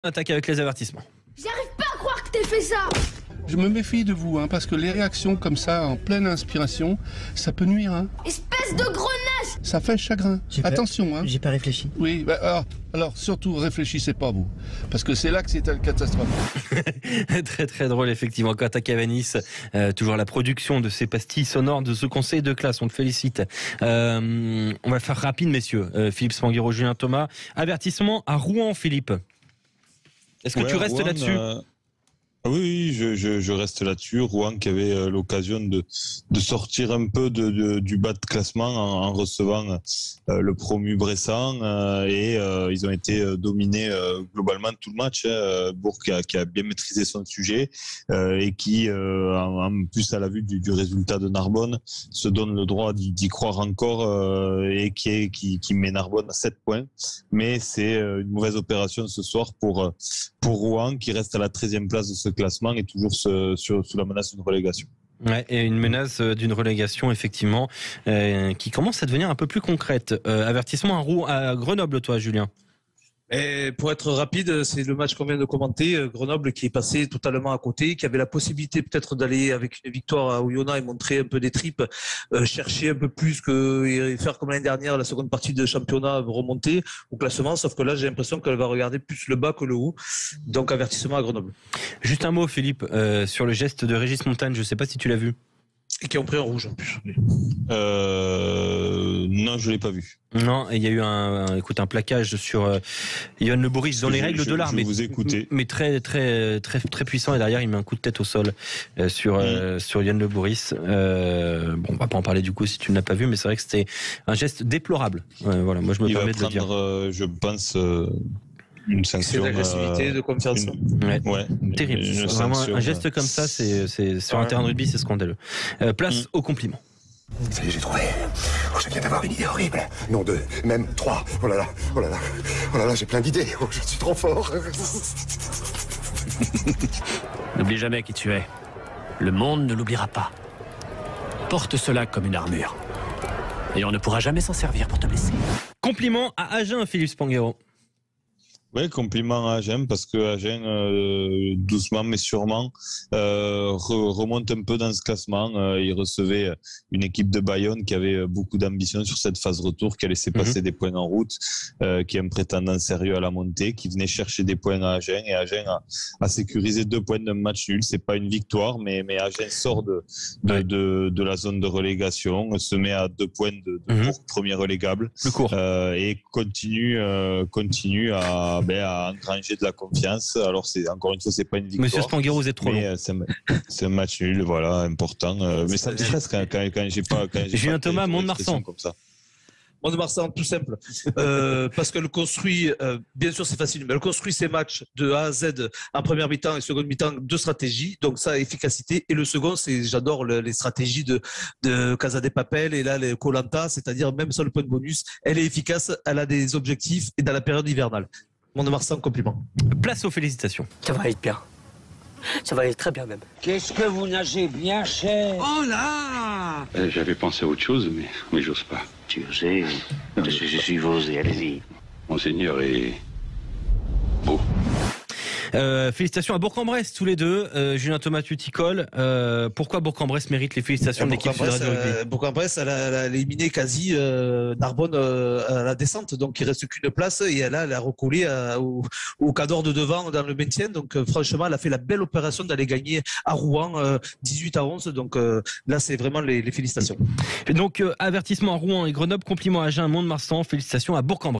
On attaque avec les avertissements. J'arrive pas à croire que t'aies fait ça. Je me méfie de vous, parce que les réactions comme ça, en pleine inspiration, ça peut nuire. Espèce de grenache. Ça fait chagrin. Attention. J'ai pas réfléchi. Oui, alors surtout réfléchissez pas vous, parce que c'est là que c'est une catastrophe. Très très drôle effectivement. Quant à Cavanis, toujours la production de ces pastilles sonores de ce conseil de classe, on le félicite. On va faire rapide messieurs. Philippe Spanghero, Julien Thomas. Avertissement à Rouen, Philippe. Est-ce que tu restes Rouen, là-dessus? Oui, je reste là-dessus. Rouen qui avait l'occasion de sortir un peu du bas de classement en recevant le promu Bressan et ils ont été dominés globalement tout le match. Bourg qui a bien maîtrisé son sujet et qui, en plus à la vue du résultat de Narbonne, se donne le droit d'y croire encore et qui met Narbonne à 7 points. Mais c'est une mauvaise opération ce soir pour Rouen qui reste à la 13e place de ce classement et toujours sous la menace d'une relégation. Ouais, et une menace d'une relégation effectivement qui commence à devenir un peu plus concrète. Avertissement à Grenoble, toi Julien. Et pour être rapide, c'est le match qu'on vient de commenter. Grenoble qui est passé totalement à côté, qui avait la possibilité peut-être d'aller avec une victoire à Oyonnax et montrer un peu des tripes, chercher un peu plus et faire comme l'année dernière la seconde partie de championnat, remonter au classement. Sauf que là, j'ai l'impression qu'elle va regarder plus le bas que le haut. Donc avertissement à Grenoble. Juste un mot, Philippe, sur le geste de Régis Montagne. Je ne sais pas si tu l'as vu. Et qui ont pris un rouge en plus. Non, je l'ai pas vu. Non, il y a eu un plaquage sur Yohan Le Bourris dans les règles de l'art, mais très très très très puissant, et derrière il met un coup de tête au sol sur Yohan Le Bourris. Bon, on va pas en parler du coup si tu ne l'as pas vu, mais c'est vrai que c'était un geste déplorable. Voilà, moi je me permets de le dire. Je pense. Une sanction. C'est d'agressivité, de confiance. Ouais. Terrible. Vraiment, un geste comme ça, c'est sur un terrain de rugby, c'est scandaleux. Place au compliment. Ça y est, j'ai trouvé. Je viens d'avoir une idée horrible. Non, 2, même 3. Oh là là, j'ai plein d'idées. Oh, je suis trop fort. N'oublie jamais qui tu es. Le monde ne l'oubliera pas. Porte cela comme une armure. Et on ne pourra jamais s'en servir pour te blesser. Compliment à Agen, Philippe Spanghero. Oui, compliment à Agen, parce que Agen, doucement mais sûrement, remonte un peu dans ce classement. Il recevait une équipe de Bayonne qui avait beaucoup d'ambition sur cette phase retour, qui a laissé passer des points en route, qui est un prétendant sérieux à la montée, qui venait chercher des points à Agen, et Agen a sécurisé 2 points d'un match nul. C'est pas une victoire, mais Agen sort de la zone de relégation, se met à 2 points de premier relégable, et continue à engranger de la confiance. Alors encore une fois, c'est pas une victoire. Monsieur Spanghero, vous êtes trop long. C'est un match nul, voilà, important. Mais ça me stresse quand j'ai pas. Julien Thomas, Mont-de-Marsan. Comme ça. Mont-de-Marsan, tout simple. Parce que le construit, bien sûr c'est facile, mais le construit ses matchs de A à Z en première mi-temps et seconde mi-temps de stratégie. Donc ça, efficacité. Et le second, j'adore les stratégies de Casa de Papel et là les Koh-Lanta, c'est-à-dire même sur le point de bonus, elle est efficace, elle a des objectifs et dans la période hivernale. Mont-de-Marsan, compliment. Place aux félicitations. Ça va aller bien. Ça va aller très bien même. Qu'est-ce que vous nagez bien, cher? Oh là! J'avais pensé à autre chose, mais j'ose pas. Tu sais, je suis osé, allez-y. Monseigneur est beau. Félicitations à Bourg-en-Bresse tous les deux. Julien Thomas, tu t'y colles. Pourquoi Bourg-en-Bresse mérite les félicitations de l'équipe fédérale de rugby? Bourg-en-Bresse, elle a éliminé quasi Narbonne à la descente, donc il reste qu'une place, et elle a recollé au cadre de devant dans le maintien. Donc franchement, elle a fait la belle opération d'aller gagner à Rouen 18-11. Donc là, c'est vraiment les félicitations. Et donc avertissement à Rouen et Grenoble, compliment à Agen, Mont-de-Marsan, félicitations à Bourg-en-Bresse.